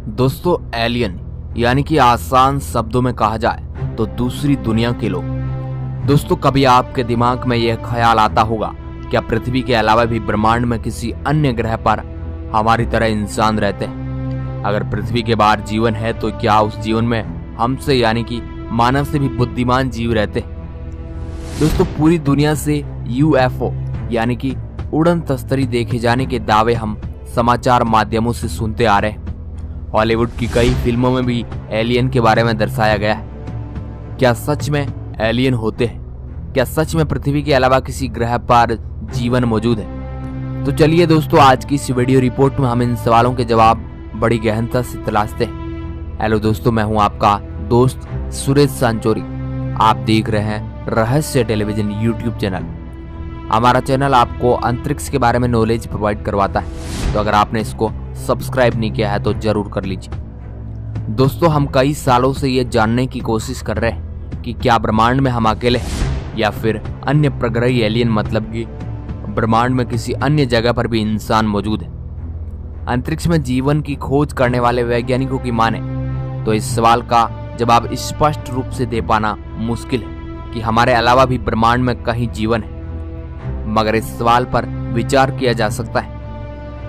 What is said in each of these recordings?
दोस्तों एलियन यानी कि आसान शब्दों में कहा जाए तो दूसरी दुनिया के लोग। दोस्तों कभी आपके दिमाग में यह ख्याल आता होगा क्या पृथ्वी के अलावा भी ब्रह्मांड में किसी अन्य ग्रह पर हमारी तरह इंसान रहते हैं? अगर पृथ्वी के बाहर जीवन है तो क्या उस जीवन में हमसे यानी कि मानव से भी बुद्धिमान जीव रहते हैं? दोस्तों पूरी दुनिया से यूएफओ यानी कि उड़न तस्तरी देखे जाने के दावे हम समाचार माध्यमों से सुनते आ रहे हैं। हॉलीवुड की कई फिल्मों में भी एलियन के बारे में दर्शाया गया है। क्या सच में एलियन होते हैं? क्या सच में पृथ्वी के अलावा किसी ग्रह पर जीवन मौजूद है? तो चलिए दोस्तों आज की इस वीडियो रिपोर्ट में हम इन सवालों के जवाब बड़ी गहनता से तलाशते हैं। हेलो दोस्तों, मैं हूं आपका दोस्त सुरेश सांचोरी। आप देख रहे हैं रहस्य टेलीविजन यूट्यूब चैनल। हमारा चैनल आपको अंतरिक्ष के बारे में नॉलेज प्रोवाइड करवाता है, तो अगर आपने इसको सब्सक्राइब नहीं किया है तो जरूर कर लीजिए। दोस्तों हम कई सालों से ये जानने की कोशिश कर रहे हैं कि क्या ब्रह्मांड में हम अकेले हैं या फिर अन्य प्रग्रही एलियन, मतलब कि ब्रह्मांड में किसी अन्य जगह पर भी इंसान मौजूद है। अंतरिक्ष में जीवन की खोज करने वाले वैज्ञानिकों की माने तो इस सवाल का जवाब स्पष्ट रूप से दे पाना मुश्किल है कि हमारे अलावा भी ब्रह्मांड में कहीं जीवन है, मगर इस सवाल पर विचार किया जा सकता है।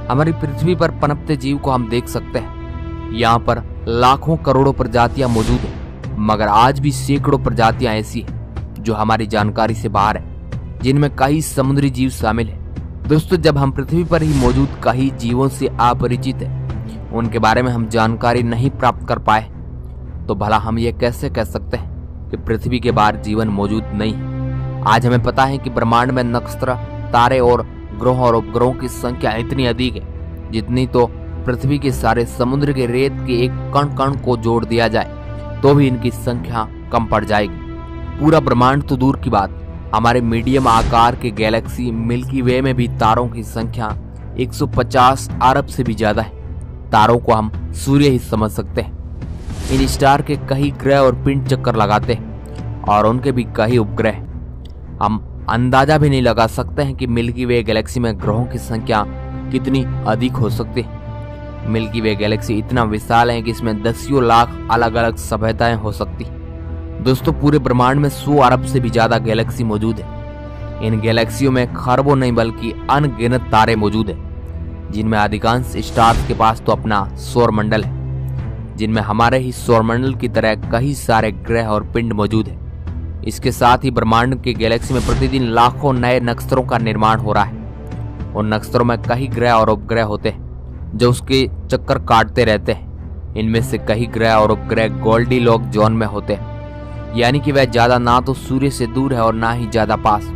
हमारी पृथ्वी पर पनपते जीव को हम देख सकते हैं। यहाँ पर लाखों करोड़ों प्रजातियां मौजूद हैं, मगर आज भी सैकड़ों प्रजातियां ऐसी हैं जो हमारी जानकारी से बाहर है, जिनमें कई समुद्री जीव शामिल हैं। दोस्तों जब हम पृथ्वी पर ही मौजूद कई जीवों से अपरिचित हैं, उनके बारे में हम जानकारी नहीं प्राप्त कर पाए, तो भला हम ये कैसे कह सकते हैं कि पृथ्वी के बाहर जीवन मौजूद नहीं है? आज हमें पता है कि ब्रह्मांड में नक्षत्र, तारे और ग्रहों और उपग्रहों की संख्या इतनी अधिक है जितनी तो पृथ्वी के सारे समुद्र के रेत के एक कण कण को जोड़ दिया जाए तो भी इनकी संख्या कम पड़ जाएगी। पूरा ब्रह्मांड तो दूर की बात, हमारे मीडियम आकार के गैलेक्सी मिल्की वे में भी तारों की संख्या 150 अरब से भी ज्यादा है। तारों को हम सूर्य ही समझ सकते हैं। इन स्टार के कई ग्रह और पिंड चक्कर लगाते हैं और उनके भी कई उपग्रह। हम अंदाजा भी नहीं लगा सकते हैं कि मिल्की वे गैलेक्सी में ग्रहों की संख्या कितनी अधिक हो सकती है। मिल्की वे गैलेक्सी इतना विशाल है कि इसमें दसियों लाख अलग अलग सभ्यताएं हो सकती। दोस्तों पूरे ब्रह्मांड में 100 अरब से भी ज्यादा गैलेक्सी मौजूद है। इन गैलेक्सियों में खरबों नहीं बल्कि अनगिनत तारे मौजूद है, जिनमें अधिकांश स्टार्स के पास तो अपना सौर मंडल है, जिनमें हमारे ही सौर मंडल की तरह कई सारे ग्रह और पिंड मौजूद है। इसके साथ ही ब्रह्मांड के गैलेक्सी में प्रतिदिन लाखों नए नक्षत्रों का निर्माण हो रहा है। उन नक्षत्रों में कई ग्रह और उपग्रह होते हैं जो उसके चक्कर काटते रहते हैं। इनमें से कई ग्रह और उपग्रह गोल्डीलॉक जोन में होते हैं, यानी कि वह ज्यादा ना तो सूर्य से दूर है और ना ही ज्यादा पास।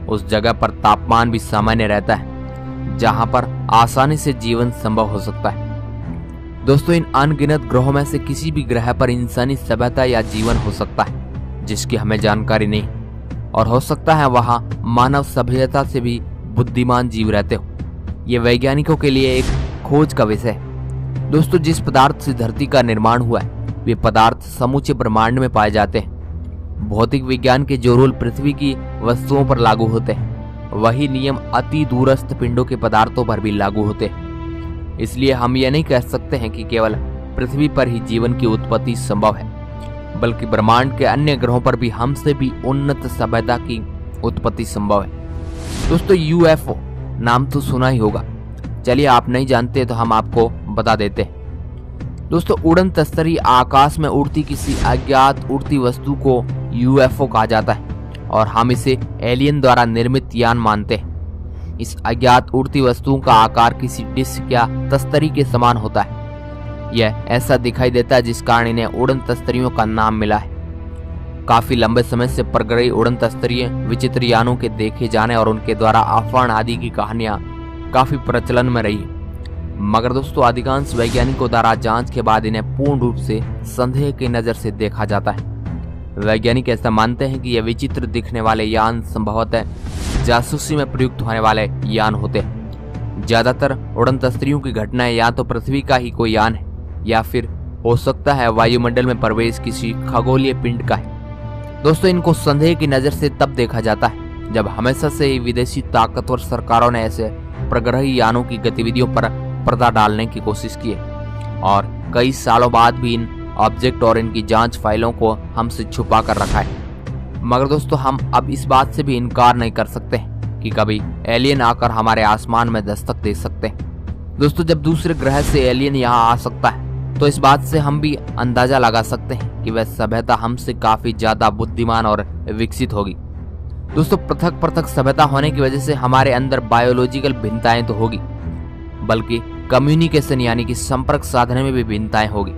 उस जगह पर तापमान भी सामान्य रहता है, जहां पर आसानी से जीवन संभव हो सकता है। दोस्तों इन अनगिनत ग्रहों में से किसी भी ग्रह पर इंसानी सभ्यता या जीवन हो सकता है जिसकी हमें जानकारी नहीं, और हो सकता है वहां मानव सभ्यता से भी बुद्धिमान जीव रहते हो। ये वैज्ञानिकों के लिए एक खोज का विषय है। दोस्तों जिस पदार्थ से धरती का निर्माण हुआ है वे पदार्थ समूचे ब्रह्मांड में पाए जाते हैं। भौतिक विज्ञान के जो रूल पृथ्वी की वस्तुओं पर लागू होते हैं, वही नियम अति दूरस्थ पिंडों के पदार्थों पर भी लागू होते हैं। इसलिए हम ये नहीं कह सकते हैं कि केवल पृथ्वी पर ही जीवन की उत्पत्ति संभव है, बल्कि ब्रह्मांड के अन्य ग्रहों पर भी हमसे भी उन्नत सभ्यता की उत्पत्ति संभव है। दोस्तों यूएफओ नाम तो सुना ही होगा, चलिए आप नहीं जानते तो हम आपको बता देते हैं। दोस्तों उड़न तस्तरी आकाश में उड़ती किसी अज्ञात उड़ती वस्तु को यूएफओ कहा जाता है और हम इसे एलियन द्वारा निर्मित यान मानते हैं। इस अज्ञात उड़ती वस्तुओं का आकार किसी डिस्क या तस्तरी के समान होता है। यह ऐसा दिखाई देता है जिस कारण इन्हें उड़न तस्तरियों का नाम मिला है। काफी लंबे समय से प्रग्रही उड़न तस्तरियों, विचित्र यानों के देखे जाने और उनके द्वारा अपहरण आदि की कहानियां काफी प्रचलन में रही, मगर दोस्तों अधिकांश वैज्ञानिकों द्वारा जांच के बाद इन्हें पूर्ण रूप से संदेह की नजर से देखा जाता है। वैज्ञानिक ऐसा मानते हैं कि यह विचित्र दिखने वाले यान संभवतः जासूसी में प्रयुक्त होने वाले यान होते हैं। ज्यादातर उड़न तस्तरियों की घटनाएं या तो पृथ्वी का ही कोई यान है या फिर हो सकता है वायुमंडल में प्रवेश किसी खगोलीय पिंड का है। दोस्तों इनको संदेह की नजर से तब देखा जाता है जब हमेशा से ही विदेशी ताकतवर सरकारों ने ऐसे प्रग्रही यानों की गतिविधियों पर पर्दा डालने की कोशिश की है। और कई सालों बाद भी इन ऑब्जेक्ट और इनकी जांच फाइलों को हमसे छुपा कर रखा है। मगर दोस्तों हम अब इस बात से भी इनकार नहीं कर सकते कि कभी एलियन आकर हमारे आसमान में दस्तक दे सकते हैं। दोस्तों जब दूसरे ग्रह से एलियन यहाँ आ सकता है तो इस बात से हम भी अंदाजा लगा सकते हैं कि वह सभ्यता हमसे काफी ज्यादा बुद्धिमान और विकसित होगी। दोस्तों पृथक पृथक सभ्यता होने की वजह से हमारे अंदर बायोलॉजिकल भिन्नताएं तो होगी, बल्कि कम्युनिकेशन यानी कि संपर्क साधने में भी भिन्नताएं होगी,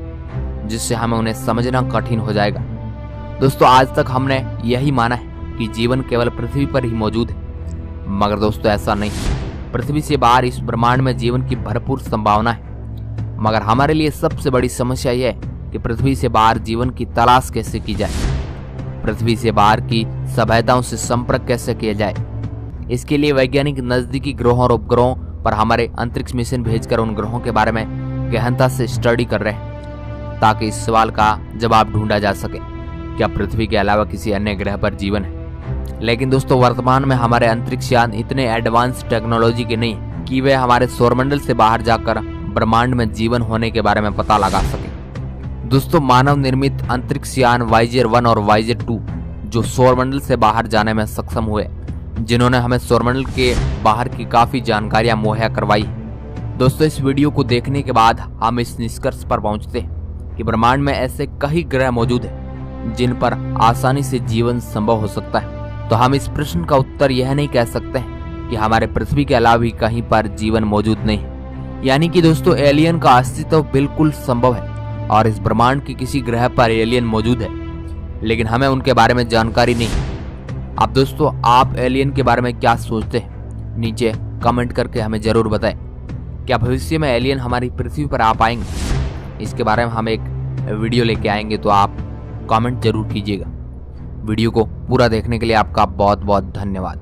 जिससे हमें उन्हें समझना कठिन हो जाएगा। दोस्तों आज तक हमने यही माना है कि जीवन केवल पृथ्वी पर ही मौजूद है, मगर दोस्तों ऐसा नहीं। पृथ्वी से बाहर इस ब्रह्मांड में जीवन की भरपूर संभावना है, मगर हमारे लिए सबसे बड़ी समस्या यह है कि पृथ्वी से बाहर जीवन की तलाश कैसे की जाए, पृथ्वी से बाहर की सभ्यताओं से संपर्क कैसे किया जाए। इसके लिए वैज्ञानिक नजदीकी ग्रहों और उपग्रहों पर हमारे अंतरिक्ष मिशन भेजकर उन ग्रहों के बारे में गहनता से स्टडी कर रहे हैं, ताकि इस सवाल का जवाब ढूंढा जा सके, क्या पृथ्वी के अलावा किसी अन्य ग्रह पर जीवन है। लेकिन दोस्तों वर्तमान में हमारे अंतरिक्ष यान इतने एडवांस टेक्नोलॉजी के नहीं कि वे हमारे सौरमंडल से बाहर जाकर ब्रह्मांड में जीवन होने के बारे में पता लगा सके। दोस्तों मानव निर्मित अंतरिक्ष यान वाइजर 1 और वाइजर 2 जो सौरमंडल से बाहर जाने में सक्षम हुए, जिन्होंने हमें सौरमंडल के बाहर की काफी जानकारियां मुहैया करवाई। दोस्तों इस वीडियो को देखने के बाद हम इस निष्कर्ष पर पहुंचते हैं कि ब्रह्मांड में ऐसे कई ग्रह मौजूद हैं जिन पर आसानी से जीवन संभव हो सकता है। तो हम इस प्रश्न का उत्तर यह नहीं कह सकते हैं कि हमारे पृथ्वी के अलावा भी कहीं पर जीवन मौजूद नहीं है। यानी कि दोस्तों एलियन का अस्तित्व बिल्कुल संभव है और इस ब्रह्मांड के किसी ग्रह पर एलियन मौजूद है, लेकिन हमें उनके बारे में जानकारी नहीं। अब दोस्तों आप एलियन के बारे में क्या सोचते हैं, नीचे कमेंट करके हमें जरूर बताएं। क्या भविष्य में एलियन हमारी पृथ्वी पर आ पाएंगे? इसके बारे में हम एक वीडियो लेके आएंगे, तो आप कमेंट जरूर कीजिएगा। वीडियो को पूरा देखने के लिए आपका बहुत बहुत धन्यवाद।